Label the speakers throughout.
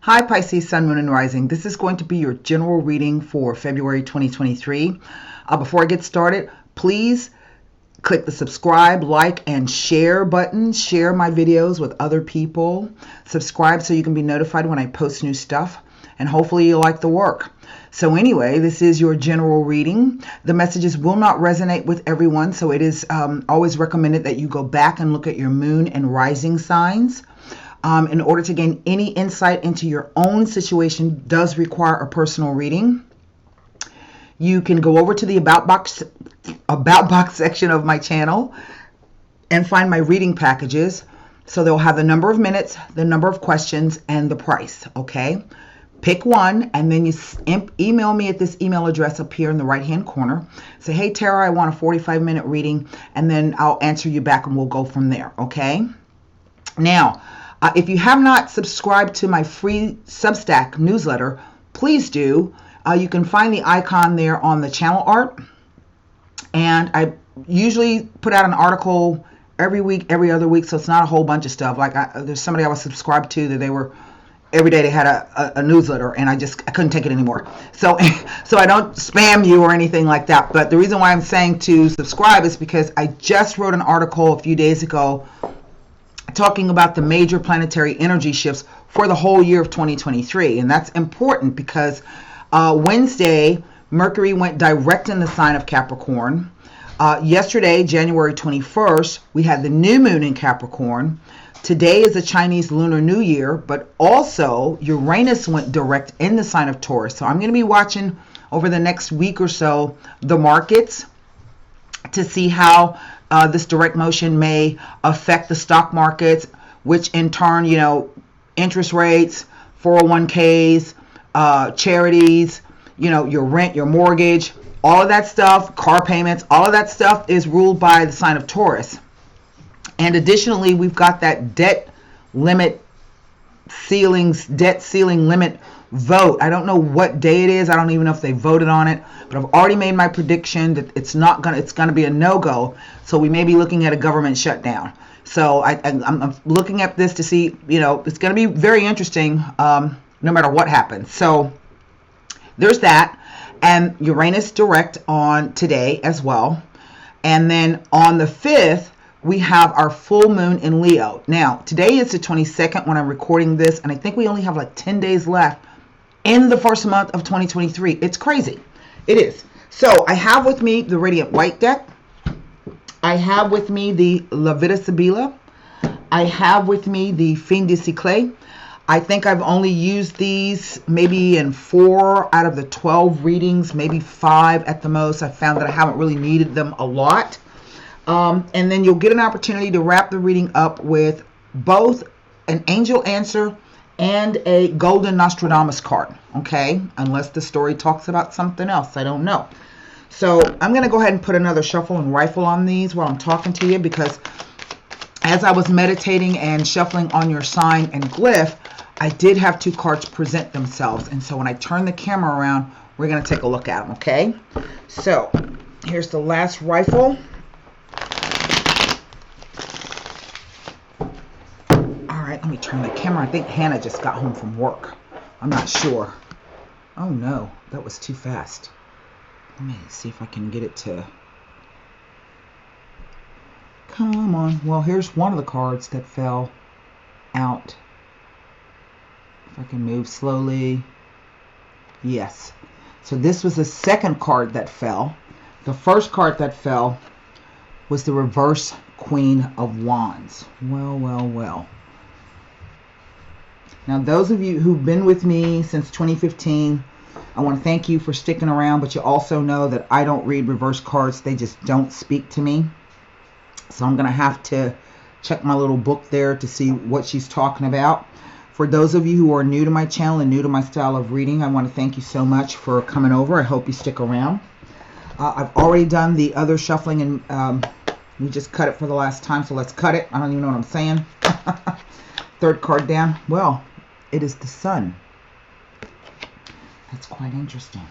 Speaker 1: Hi Pisces, Sun, Moon, and Rising. This is going to be your general reading for February 2023. Before I get started, please click the subscribe, like, and share button. Share my videos with other people. Subscribe so you can be notified when I post new stuff. And hopefully you like the work. So anyway, this is your general reading. The messages will not resonate with everyone, so it is always recommended that you go back and look at your moon and rising signs. In order to gain any insight into your own situation does require a personal reading. You can go over to the About Box section of my channel and find my reading packages. So they'll have the number of minutes, the number of questions, and the price, okay? Pick one, and then you email me at this email address up here in the right-hand corner. Say, hey, Tara, I want a 45-minute reading, and then I'll answer you back, and we'll go from there, okay? Now, if you have not subscribed to my free Substack newsletter, please do. You can find the icon there on the channel art. And I usually put out an article every week, every other week, so it's not a whole bunch of stuff. Like there's somebody I was subscribed to that every day they had a newsletter, and I couldn't take it anymore. So I don't spam you or anything like that. But the reason why I'm saying to subscribe is because I just wrote an article a few days ago talking about the major planetary energy shifts for the whole year of 2023. And that's important because Wednesday, Mercury went direct in the sign of Capricorn. Yesterday, January 21st, we had the new moon in Capricorn. Today is the Chinese Lunar New Year, but also Uranus went direct in the sign of Taurus. So I'm going to be watching over the next week or so the markets to see how this direct motion may affect the stock markets, which in turn, interest rates, 401ks, charities, your rent, your mortgage, all of that stuff, car payments, all of that stuff is ruled by the sign of Taurus. And additionally, we've got that debt ceiling limit vote. I don't know what day it is. I don't even know if they voted on it, but I've already made my prediction that it's going to be a no-go. So we may be looking at a government shutdown. So I'm looking at this to see, it's going to be very interesting no matter what happens. So there's that. And Uranus direct on today as well. And then on the 5th, we have our full moon in Leo. Now, today is the 22nd when I'm recording this, and I think we only have like 10 days left in the first month of 2023. It's crazy. It is. So I have with me the Radiant White deck. I have with me the La Vida Sibila. I have with me the Fin de Cycle. I think I've only used these maybe in 4 out of the 12 readings, maybe 5 at the most. I found that I haven't really needed them a lot. And then you'll get an opportunity to wrap the reading up with both an angel answer and a golden Nostradamus card, okay? Unless the story talks about something else. I don't know. So I'm going to go ahead and put another shuffle and rifle on these while I'm talking to you, because as I was meditating and shuffling on your sign and glyph, I did have 2 cards present themselves. And so when I turn the camera around, we're going to take a look at them, okay? So here's the last rifle. Let me turn the camera. I think Hannah just got home from work. I'm not sure. Oh no, that was too fast. Let me see if I can get it to... Come on. Well, here's one of the cards that fell out. If I can move slowly. Yes. So this was the second card that fell. The first card that fell was the reverse Queen of Wands. Well, well, well. Now, those of you who've been with me since 2015, I want to thank you for sticking around, but you also know that I don't read reverse cards. They just don't speak to me. So I'm going to have to check my little book there to see what she's talking about. For those of you who are new to my channel and new to my style of reading, I want to thank you so much for coming over. I hope you stick around. I've already done the other shuffling, and we just cut it for the last time, so let's cut it. I don't even know what I'm saying. Third card down. Well, it is the Sun. That's quite interesting.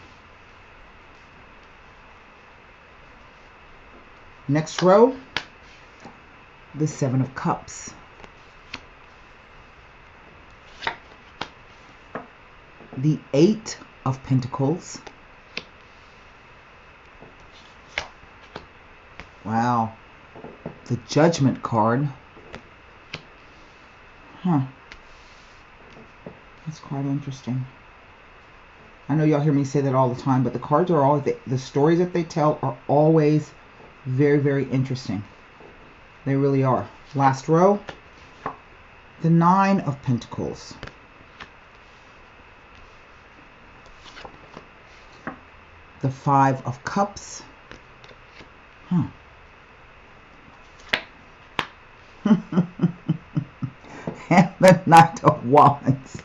Speaker 1: Next row, the Seven of Cups. the 8 of Pentacles. Wow. The Judgment card. That's quite interesting. I know y'all hear me say that all the time, but the cards are always, the stories that they tell are always very, very interesting. They really are. Last row. The 9 of Pentacles. The 5 of Cups. And the Knight of Wands.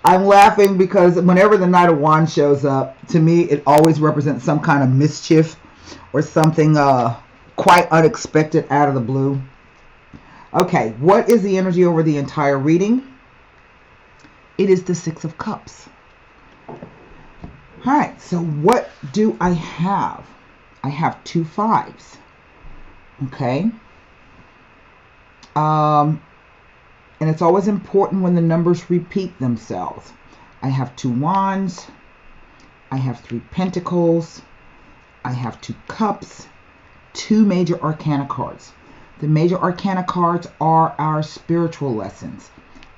Speaker 1: I'm laughing because whenever the Knight of Wands shows up, to me it always represents some kind of mischief or something quite unexpected out of the blue. Okay, what is the energy over the entire reading? It is the 6 of Cups. Alright, so what do I have? I have 2 5s. Okay. And it's always important when the numbers repeat themselves. I have 2 Wands. I have 3 Pentacles. I have 2 Cups. 2 Major Arcana cards. The Major Arcana cards are our spiritual lessons.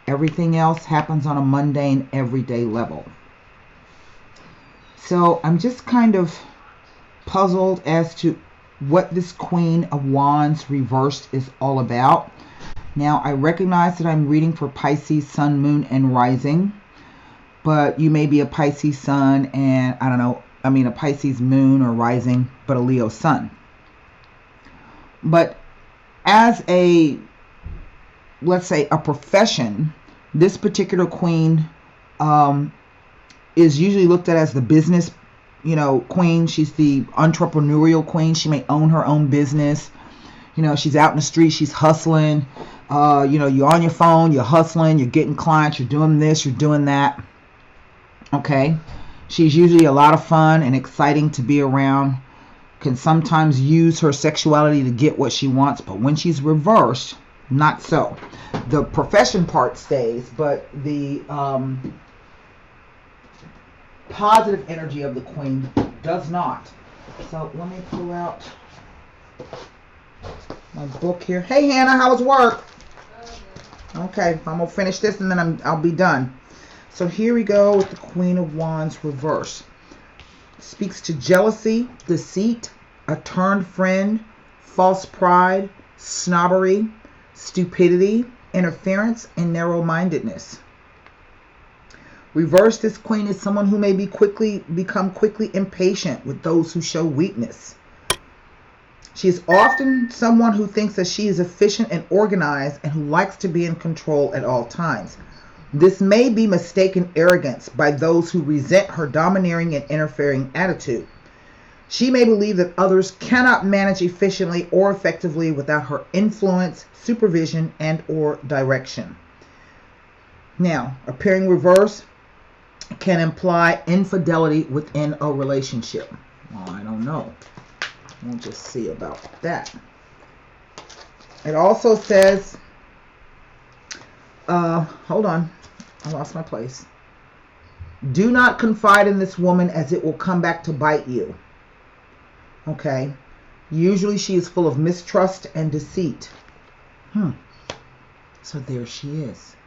Speaker 1: Everything else happens on a mundane, everyday level. So I'm just kind of puzzled as to what this Queen of Wands reversed is all about. Now, I recognize that I'm reading for Pisces, Sun, Moon, and Rising. But you may be a Pisces Sun and, a Pisces Moon or Rising, but a Leo Sun. But as a, let's say, a profession, this particular Queen is usually looked at as the business, Queen. She's the entrepreneurial Queen. She may own her own business. She's out in the street, she's hustling. You're on your phone, you're hustling, you're getting clients, you're doing this, you're doing that. Okay. She's usually a lot of fun and exciting to be around. Can sometimes use her sexuality to get what she wants, but when she's reversed, not so. The profession part stays, but the positive energy of the Queen does not. So let me pull out my book here. Hey Hannah, how was work? Okay, I'm gonna finish this and then I'll be done. So here we go with the Queen of Wands reverse. Speaks to jealousy, deceit, a turned friend, false pride, snobbery, stupidity, interference, and narrow-mindedness. Reverse, this Queen is someone who may become quickly impatient with those who show weakness. She is often someone who thinks that she is efficient and organized and who likes to be in control at all times. This may be mistaken arrogance by those who resent her domineering and interfering attitude. She may believe that others cannot manage efficiently or effectively without her influence, supervision, and or direction. Now, appearing reverse can imply infidelity within a relationship. Well, I don't know. We'll just see about that. It also says, hold on, I lost my place. Do not confide in this woman as it will come back to bite you. Okay. Usually she is full of mistrust and deceit. So there she is.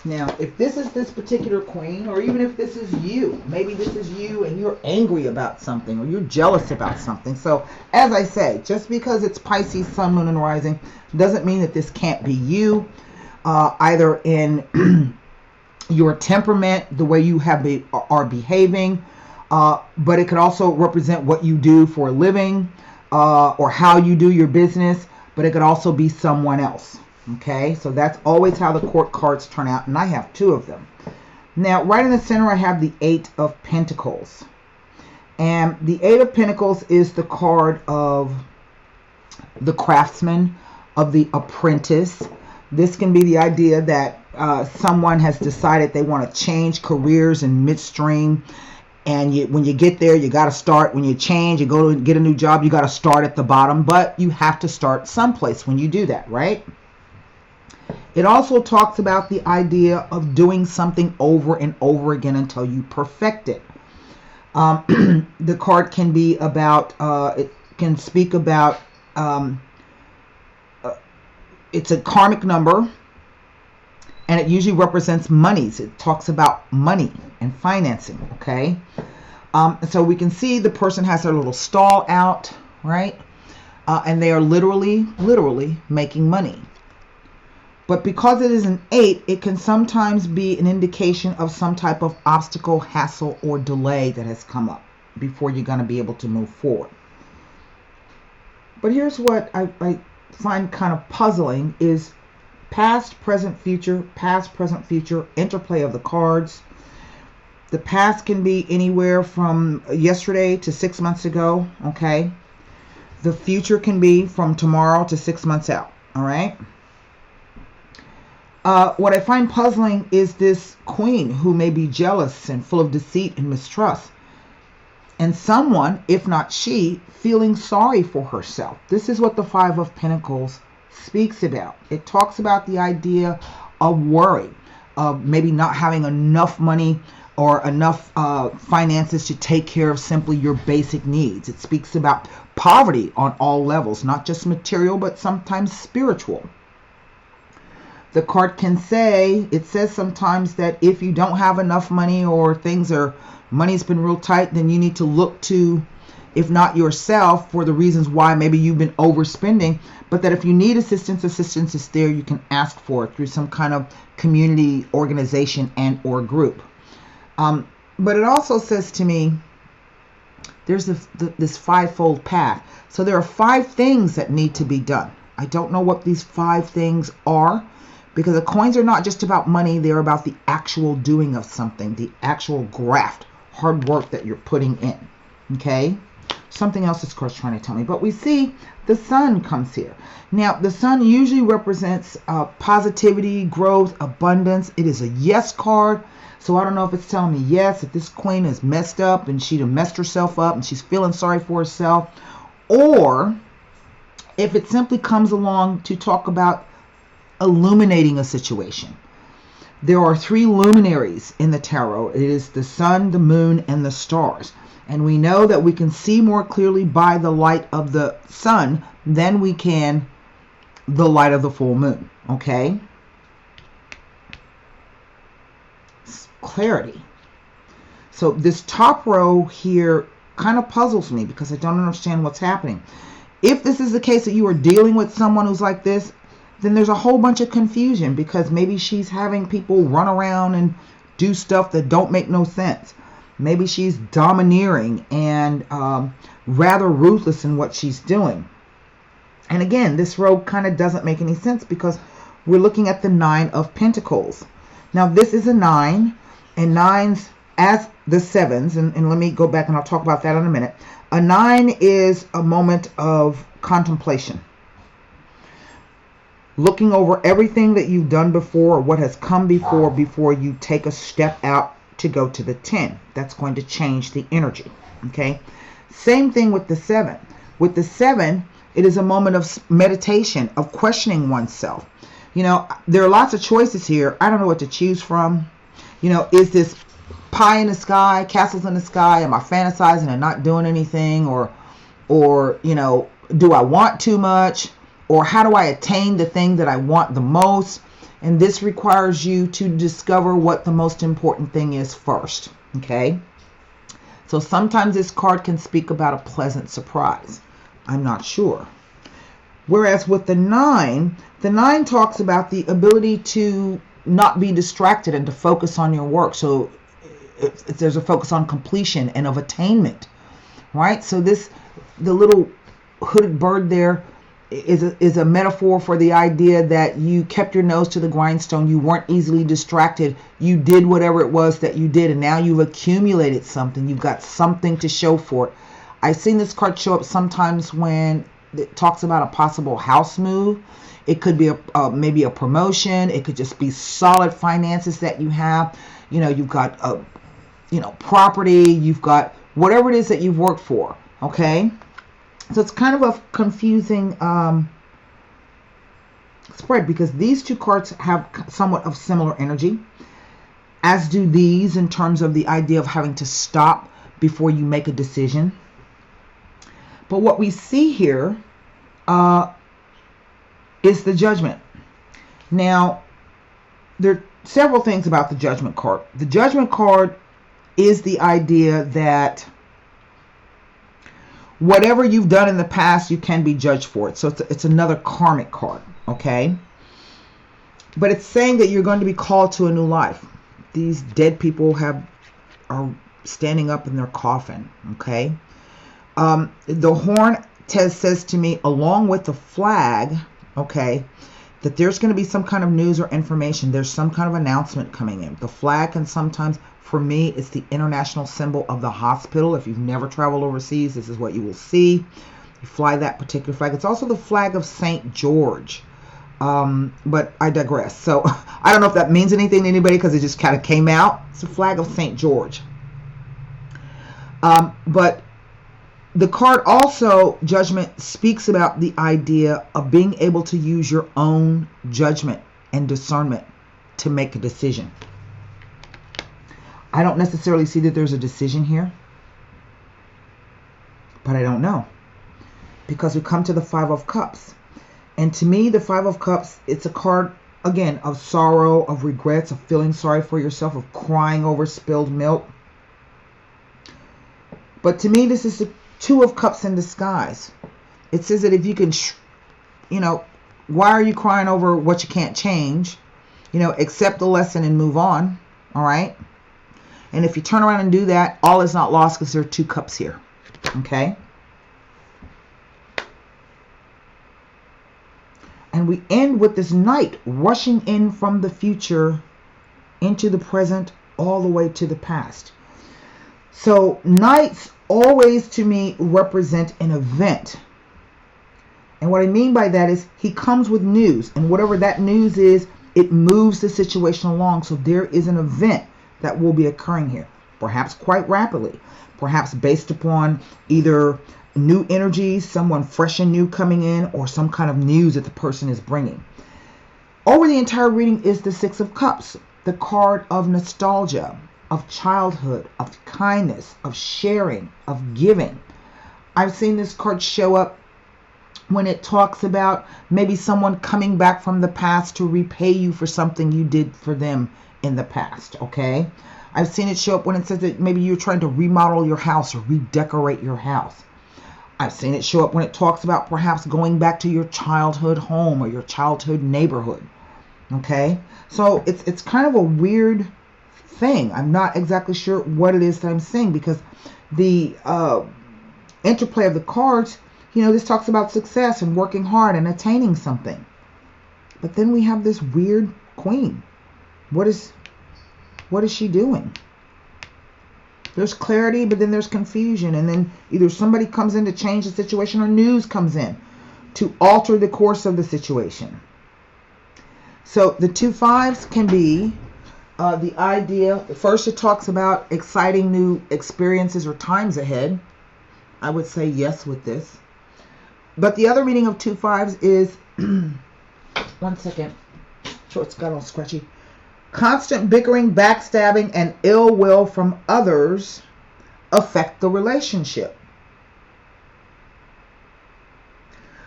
Speaker 1: Now, if this is this particular Queen, or even if this is you, maybe this is you and you're angry about something or you're jealous about something. So, as I say, just because it's Pisces, Sun, Moon, and Rising doesn't mean that this can't be you, either in your temperament, the way you are behaving, but it could also represent what you do for a living, or how you do your business, but it could also be someone else. Okay, so that's always how the court cards turn out, and I have 2 of them. Now, right in the center, I have the 8 of Pentacles. And the 8 of Pentacles is the card of the craftsman, of the apprentice. This can be the idea that someone has decided they want to change careers in midstream. And when you get there, you got to start. When you change, you go to get a new job, you got to start at the bottom. But you have to start someplace when you do that, right? It also talks about the idea of doing something over and over again until you perfect it. The card can be about, it can speak about, it's a karmic number, and it usually represents monies. It talks about money and financing, okay? So we can see the person has their little stall out, right? And they are literally making money. But because it is an 8, it can sometimes be an indication of some type of obstacle, hassle, or delay that has come up before you're going to be able to move forward. But here's what I find kind of puzzling is past, present, future, interplay of the cards. The past can be anywhere from yesterday to 6 months ago, okay? The future can be from tomorrow to 6 months out, all right? What I find puzzling is this queen who may be jealous and full of deceit and mistrust. And someone, if not she, feeling sorry for herself. This is what the 5 of Pentacles speaks about. It talks about the idea of worry, of maybe not having enough money or enough finances to take care of simply your basic needs. It speaks about poverty on all levels, not just material, but sometimes spiritual. The card can say, it says sometimes that if you don't have enough money or money's been real tight, then you need to look to, if not yourself, for the reasons why maybe you've been overspending, but that if you need assistance is there. You can ask for it through some kind of community organization and or group. But it also says to me, there's this 5-fold path. So there are 5 things that need to be done. I don't know what these 5 things are, because the coins are not just about money. They're about the actual doing of something, the actual graft, hard work that you're putting in. Okay? Something else this card's trying to tell me. But we see the sun comes here. Now, the sun usually represents positivity, growth, abundance. It is a yes card. So I don't know if it's telling me yes, if this queen is messed up and she'd have messed herself up and she's feeling sorry for herself. Or if it simply comes along to talk about illuminating a situation. There are 3 luminaries in the tarot. It is the sun, the moon, and the stars. And we know that we can see more clearly by the light of the sun than we can the light of the full moon. Okay? Clarity. So this top row here kind of puzzles me because I don't understand what's happening. If this is the case that you are dealing with someone who's like this, then there's a whole bunch of confusion because maybe she's having people run around and do stuff that don't make no sense. Maybe she's domineering and rather ruthless in what she's doing. And again, this row kind of doesn't make any sense because we're looking at the 9 of Pentacles. Now, this is a 9, and 9s as the 7s, and let me go back and I'll talk about that in a minute. A 9 is a moment of contemplation. Looking over everything that you've done before or what has come before you take a step out to go to the 10. That's going to change the energy. Okay? Same thing with the 7. With the 7, it is a moment of meditation, of questioning oneself. You know, there are lots of choices here. I don't know what to choose from. You know, is this pie in the sky, castles in the sky? Am I fantasizing and not doing anything? Or you know, do I want too much? Or how do I attain the thing that I want the most? And this requires you to discover what the most important thing is first. Okay? So sometimes this card can speak about a pleasant surprise. I'm not sure. Whereas with the 9 talks about the ability to not be distracted and to focus on your work. So if there's a focus on completion and of attainment, right? So the little hooded bird there is a metaphor for the idea that you kept your nose to the grindstone. You weren't easily distracted. You did whatever it was that you did, and now you've accumulated something. You've got something to show for it. I've seen this card show up sometimes when it talks about a possible house move. It could be maybe a promotion. It could just be solid finances that you have. You know, you've got property. You've got whatever it is that you've worked for. Okay. So it's kind of a confusing spread, because these two cards have somewhat of similar energy, as do these, in terms of the idea of having to stop before you make a decision. But what we see here is the Judgment. Now, there are several things about the Judgment card. The Judgment card is the idea that whatever you've done in the past, you can be judged for it. So it's another karmic card, okay? But it's saying that you're going to be called to a new life. These dead people are standing up in their coffin, okay? The horn says to me, along with the flag, okay, that there's going to be some kind of news or information. There's some kind of announcement coming in. The flag can sometimes, for me, it's the international symbol of the hospital. If you've never traveled overseas, this is what you will see. You fly that particular flag. It's also the flag of St. George. But I digress. So I don't know if that means anything to anybody because it just kind of came out. It's the flag of St. George. But the card also, Judgment, speaks about the idea of being able to use your own judgment and discernment to make a decision. I don't necessarily see that there's a decision here, but I don't know, because we come to the Five of Cups. And to me, the Five of Cups, it's a card, again, of sorrow, of regrets, of feeling sorry for yourself, of crying over spilled milk. But to me, this is the Two of Cups in disguise. It says that if you can, why are you crying over what you can't change? Accept the lesson and move on, all right? And if you turn around and do that, all is not lost, because there are two cups here, okay? And we end with this Knight rushing in from the future into the present, all the way to the past. So Knights always, to me, represent an event. And what I mean by that is he comes with news. And whatever that news is, it moves the situation along. So there is an event that will be occurring here. Perhaps quite rapidly. Perhaps based upon either new energies, someone fresh and new coming in, or some kind of news that the person is bringing. Over the entire reading is the Six of Cups, the card of nostalgia, of childhood, of kindness, of sharing, of giving. I've seen this card show up when it talks about maybe someone coming back from the past to repay you for something you did for them in the past, okay? I've seen it show up when it says that maybe you're trying to remodel your house or redecorate your house. I've seen it show up when it talks about perhaps going back to your childhood home or your childhood neighborhood, okay? So it's kind of a weird thing. I'm not exactly sure what it is that I'm saying, because the interplay of the cards, this talks about success and working hard and attaining something. But then we have this weird queen. What is she doing? There's clarity, but then there's confusion, and then either somebody comes in to change the situation or news comes in to alter the course of the situation. So the two fives can be the idea, first it talks about exciting new experiences or times ahead. I would say yes with this. But the other meaning of two fives is, one second, shorts got all scratchy. Constant bickering, backstabbing, and ill will from others affect the relationship.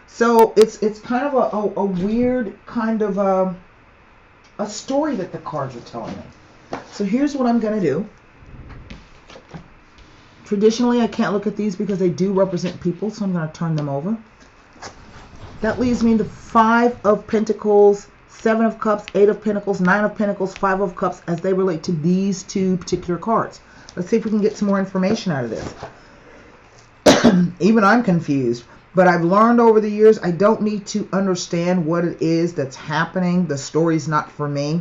Speaker 1: So it's kind of a weird kind of a story that the cards are telling me. So here's what I'm going to do. Traditionally, I can't look at these because they do represent people, so I'm going to turn them over. That leaves me the Five of Pentacles, Seven of Cups, Eight of Pentacles, Nine of Pentacles, Five of Cups, as they relate to these two particular cards. Let's see if we can get some more information out of this. Even I'm confused. But I've learned over the years, I don't need to understand what it is that's happening. The story's not for me.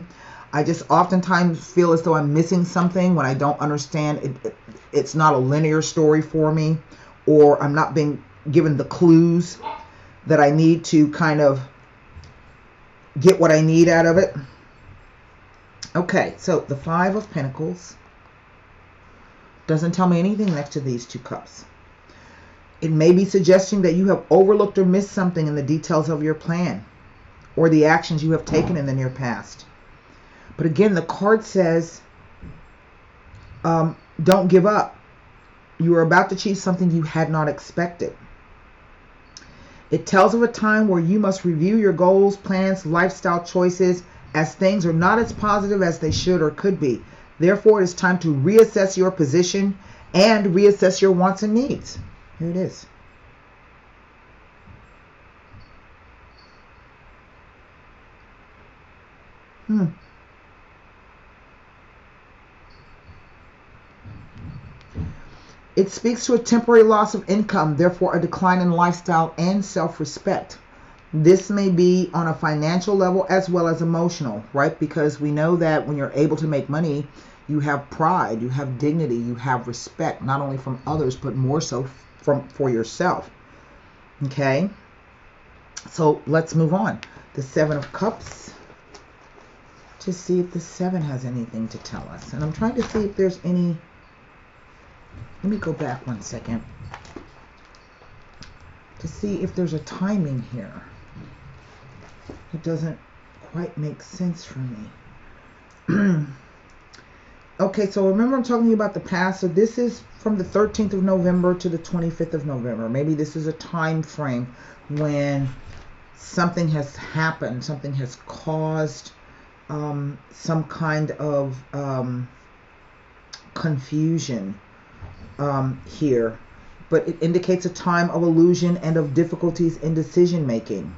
Speaker 1: I just oftentimes feel as though I'm missing something when I don't understand it. It's not a linear story for me, or I'm not being given the clues that I need to kind of get what I need out of it. Okay, so the Five of Pentacles doesn't tell me anything next to these two cups. It may be suggesting that you have overlooked or missed something in the details of your plan, or the actions you have taken in the near past. But again, the card says, don't give up. You are about to achieve something you had not expected. It tells of a time where you must review your goals, plans, lifestyle choices, as things are not as positive as they should or could be. Therefore, it is time to reassess your position and reassess your wants and needs. Here it is. It speaks to a temporary loss of income, therefore a decline in lifestyle and self-respect. This may be on a financial level as well as emotional, right? Because we know that when you're able to make money, you have pride, you have dignity, you have respect, not only from others, but more so for yourself. Okay? So let's move on. The Seven of Cups. To see if the Seven has anything to tell us. And I'm trying to see if there's any... Let me go back one second to see if there's a timing here. It doesn't quite make sense for me. Okay, so remember I'm talking about the past. So this is from the 13th of November to the 25th of November. Maybe this is a time frame when something has happened, something has caused some kind of confusion here, but it indicates a time of illusion and of difficulties in decision making.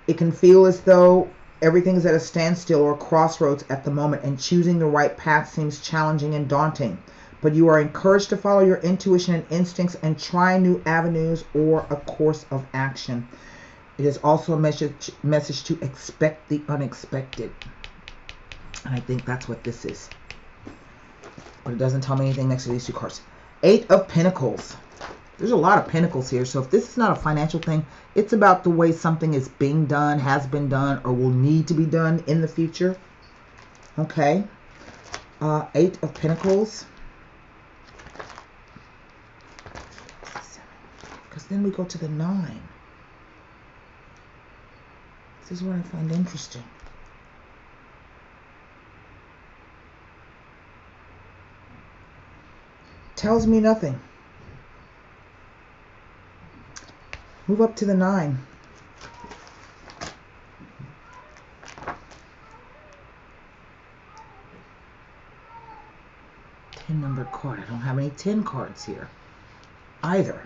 Speaker 1: It can feel as though everything is at a standstill or crossroads at the moment, and choosing the right path seems challenging and daunting. But you are encouraged to follow your intuition and instincts and try new avenues or a course of action. It is also a message to expect the unexpected. And I think that's what this is. But it doesn't tell me anything next to these two cards. Eight of Pentacles. There's a lot of pentacles here. So if this is not a financial thing, it's about the way something is being done, has been done, or will need to be done in the future. Okay. Eight of Pentacles. Because then we go to the 9. This is what I find interesting. Tells me nothing. Move up to the 9. Numbered card. I don't have any 10 cards here either.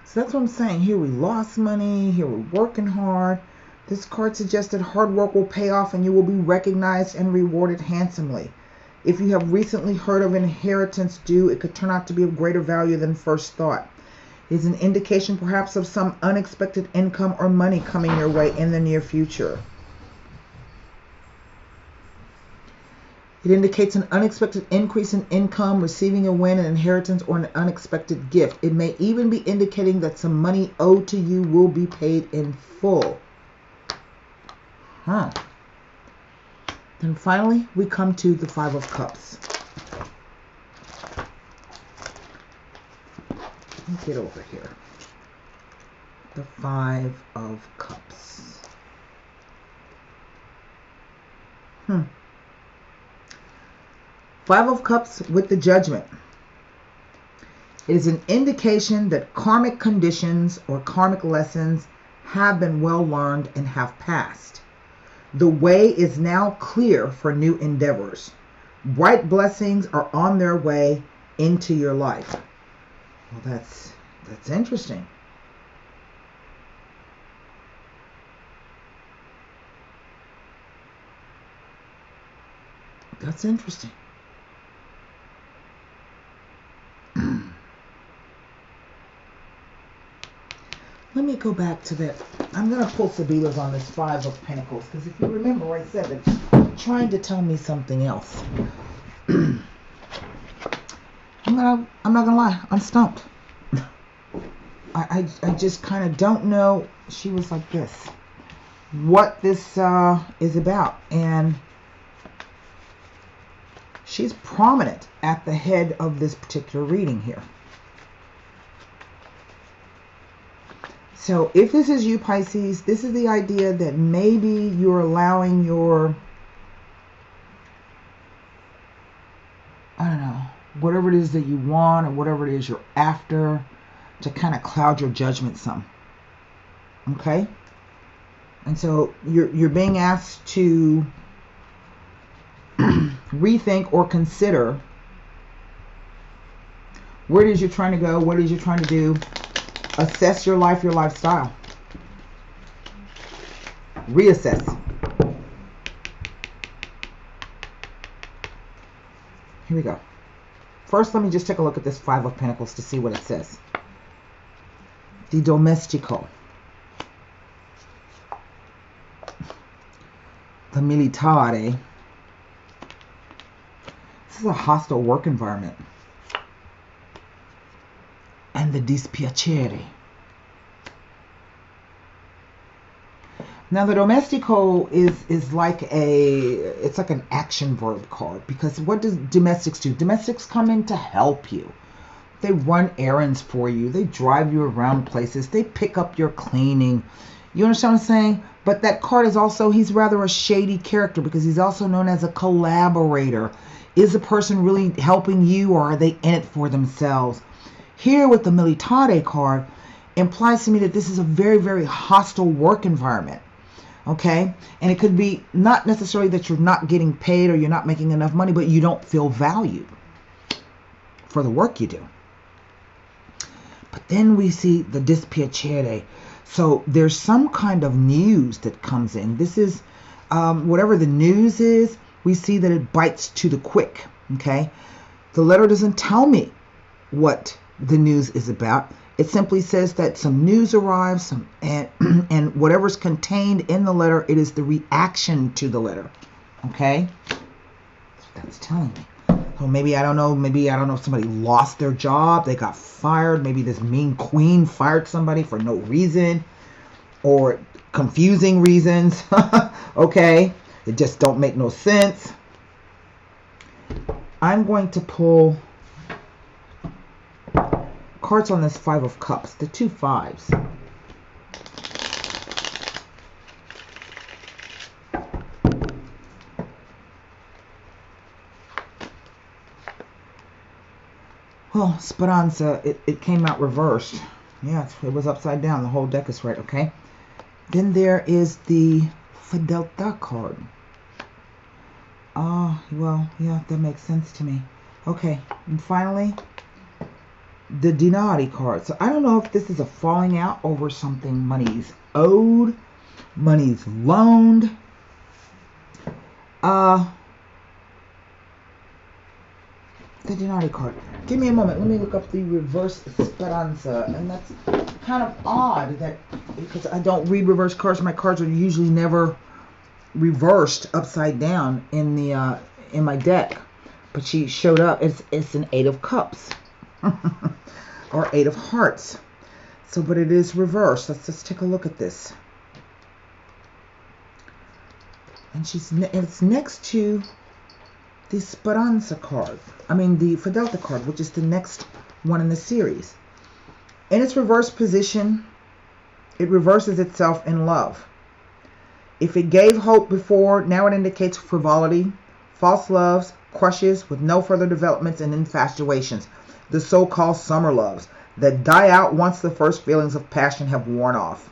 Speaker 1: So that's what I'm saying. Here we lost money. Here we're working hard. This card suggests that hard work will pay off and you will be recognized and rewarded handsomely. If you have recently heard of inheritance due, it could turn out to be of greater value than first thought. It is an indication perhaps of some unexpected income or money coming your way in the near future. It indicates an unexpected increase in income, receiving a win, an inheritance, or an unexpected gift. It may even be indicating that some money owed to you will be paid in full. Then finally, we come to the Five of Cups. Let me get over here. The Five of Cups. Five of Cups with the Judgment. It is an indication that karmic conditions or karmic lessons have been well learned and have passed. The way is now clear for new endeavors. Bright blessings are on their way into your life. Well, that's interesting. That's interesting. Let me go back to that. I'm going to pull Sabila's on this Five of Pentacles, because if you remember, I said that trying to tell me something else. I'm not gonna lie, I'm stumped. I just kind of don't know. She was like this, what this is about, and She's prominent at the head of this particular reading here. So if this is you, Pisces, this is the idea that maybe you're allowing your, I don't know, whatever it is that you want or whatever it is you're after to kind of cloud your judgment some. Okay? And so you're being asked to rethink or consider where it is you're trying to go, what it is you're trying to do. Assess your life, your lifestyle. Reassess. Here we go. First, let me just take a look at this Five of Pentacles to see what it says. The domestico. The militare. This is a hostile work environment. And the dispiacere. Now the domestico is like it's like an action verb card, because what does domestics do? Domestics come in to help you. They run errands for you. They drive you around places. They pick up your cleaning. You understand what I'm saying? But that card is also, he's rather a shady character because he's also known as a collaborator. Is the person really helping you, or are they in it for themselves? Here with the militare card implies to me that this is a very, very hostile work environment. Okay? And it could be not necessarily that you're not getting paid or you're not making enough money, but you don't feel valued for the work you do. But then we see the dispiacere. So there's some kind of news that comes in. This is whatever the news is, we see that it bites to the quick. Okay? The letter doesn't tell me what the news is about. It simply says that some news arrives, and whatever's contained in the letter, it is the reaction to the letter. Okay? That's telling me. So maybe I don't know if somebody lost their job, they got fired, maybe this mean queen fired somebody for no reason, or confusing reasons. Okay? It just don't make no sense. I'm going to pull cards on this Five of Cups, the two fives. Well, Speranza, it came out reversed. Yeah, it was upside down. The whole deck is right, okay? Then there is the Fidelità card. Well, yeah, that makes sense to me. Okay, and finally, the Denari card. So I don't know if this is a falling out over something. Money's owed, money's loaned. The Denari card. Give me a moment. Let me look up the reverse Speranza. And that's kind of odd that, because I don't read reverse cards. My cards are usually never reversed upside down in the in my deck. But she showed up. It's an Eight of Cups. Or Eight of Hearts. So, but it is reversed. Let's just take a look at this. And it's next to the Speranza card. I mean, the Fidelità card, which is the next one in the series. In its reverse position, it reverses itself in love. If it gave hope before, now it indicates frivolity, false loves, crushes with no further developments, and infatuations. The so-called summer loves that die out once the first feelings of passion have worn off.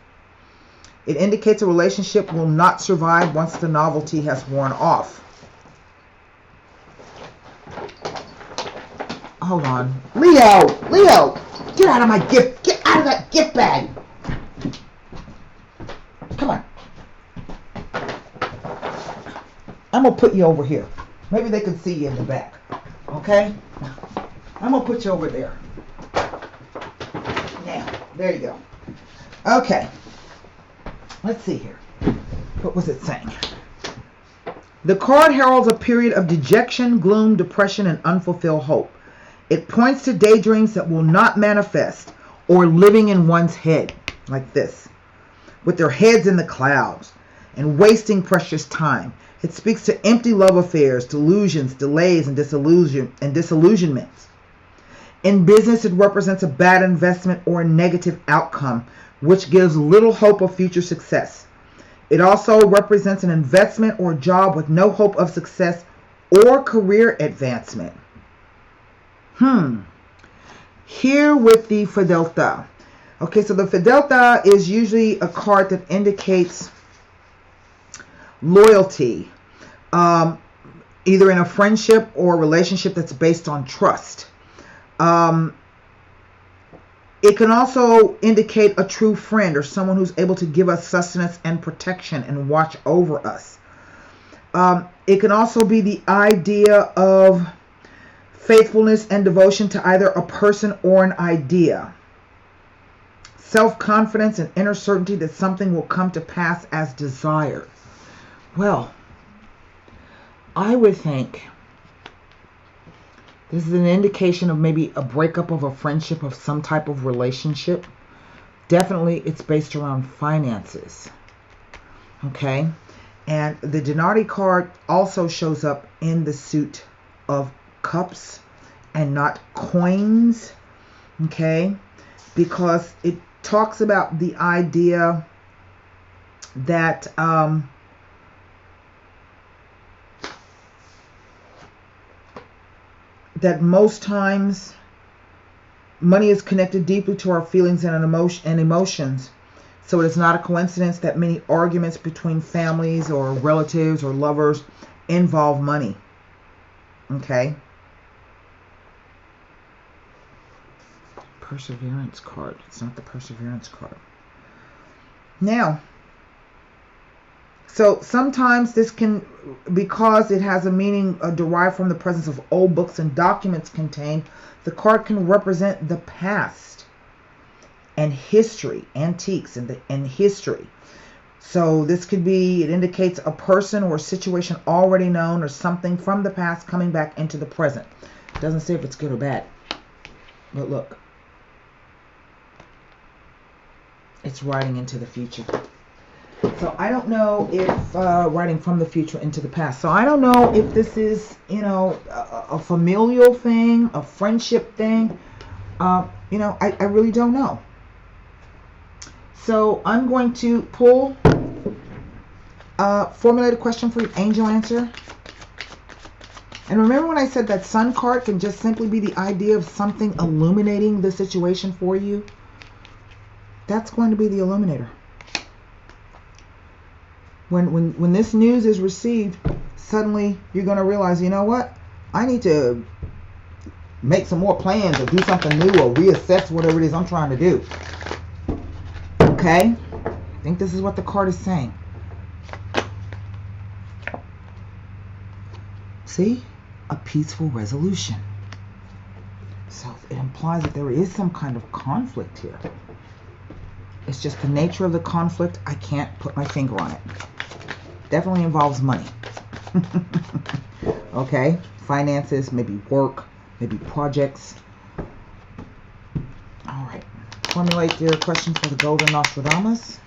Speaker 1: It indicates a relationship will not survive once the novelty has worn off. Hold on. Leo, get out of my gift. Get out of that gift bag. Come on. I'm going to put you over here. Maybe they can see you in the back. Okay? I'm going to put you over there. Now, there you go. Okay. Let's see here. What was it saying? The card heralds a period of dejection, gloom, depression, and unfulfilled hope. It points to daydreams that will not manifest, or living in one's head, like this, with their heads in the clouds. and wasting precious time. It speaks to empty love affairs, delusions, delays, and disillusionments. In business, it represents a bad investment or a negative outcome, which gives little hope of future success. It also represents an investment or job with no hope of success or career advancement. Here with the Fidelta. Okay, so the Fidelta is usually a card that indicates loyalty, either in a friendship or a relationship that's based on trust. It can also indicate a true friend or someone who's able to give us sustenance and protection and watch over us. It can also be the idea of faithfulness and devotion to either a person or an idea. Self-confidence and inner certainty that something will come to pass as desired. Well, I would think this is an indication of maybe a breakup of a friendship, of some type of relationship. Definitely it's based around finances. Okay? And the Denardi card also shows up in the suit of cups and not coins. Okay? Because it talks about the idea that that most times money is connected deeply to our feelings and emotions. So it is not a coincidence that many arguments between families or relatives or lovers involve money. Okay? Perseverance card. It's not the Perseverance card. Now, so sometimes this can, because it has a meaning derived from the presence of old books and documents contained, the card can represent the past and history, antiques and history. So this could be, it indicates a person or a situation already known or something from the past coming back into the present. It doesn't say if it's good or bad. But look, it's writing into the future. So I don't know if writing from the future into the past. So I don't know if this is, a familial thing, a friendship thing. I really don't know. So I'm going to pull, formulate a question for your angel answer. And remember when I said that Sun card can just simply be the idea of something illuminating the situation for you? That's going to be the illuminator. When this news is received, suddenly you're going to realize, you know what? I need to make some more plans or do something new or reassess whatever it is I'm trying to do. Okay? I think this is what the card is saying. See? A peaceful resolution. So it implies that there is some kind of conflict here. It's just the nature of the conflict. I can't put my finger on it. Definitely involves money. Okay? Finances, maybe work, maybe projects. All right. Formulate your question for the Golden Nostradamus.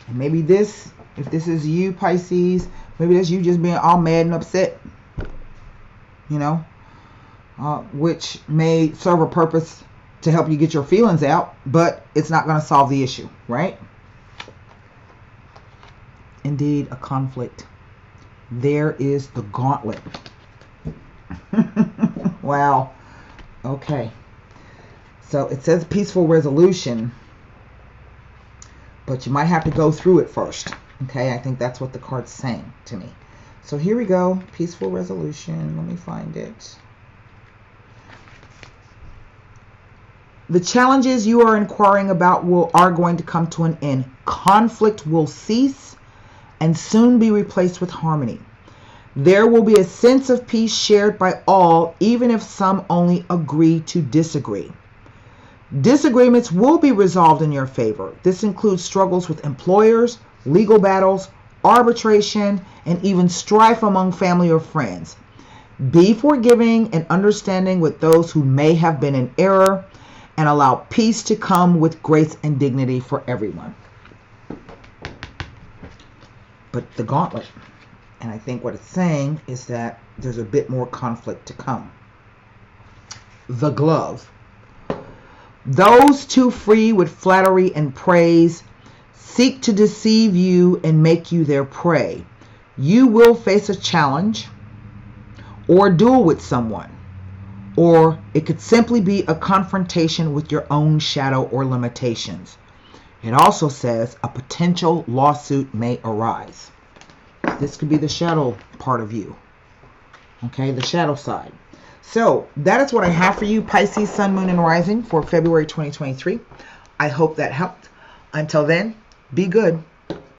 Speaker 1: And maybe this, if this is you, Pisces, maybe that's you just being all mad and upset. Which may serve a purpose to help you get your feelings out, but it's not going to solve the issue, right? Indeed, a conflict. There is the gauntlet. Wow. Okay. So it says peaceful resolution, but you might have to go through it first. Okay, I think that's what the card's saying to me. So here we go. Peaceful resolution. Let me find it. The challenges you are inquiring about are going to come to an end. Conflict will cease and soon be replaced with harmony. There will be a sense of peace shared by all, even if some only agree to disagree. Disagreements will be resolved in your favor. This includes struggles with employers, legal battles, arbitration, and even strife among family or friends. Be forgiving and understanding with those who may have been in error, and allow peace to come with grace and dignity for everyone. But the gauntlet, and I think what it's saying is that there's a bit more conflict to come. The glove. Those too free with flattery and praise seek to deceive you and make you their prey. You will face a challenge or a duel with someone, or it could simply be a confrontation with your own shadow or limitations. It also says a potential lawsuit may arise. This could be the shadow part of you, okay, the shadow side. So that is what I have for you, Pisces, Sun, Moon, and Rising for February 2023. I hope that helped. Until then, be good.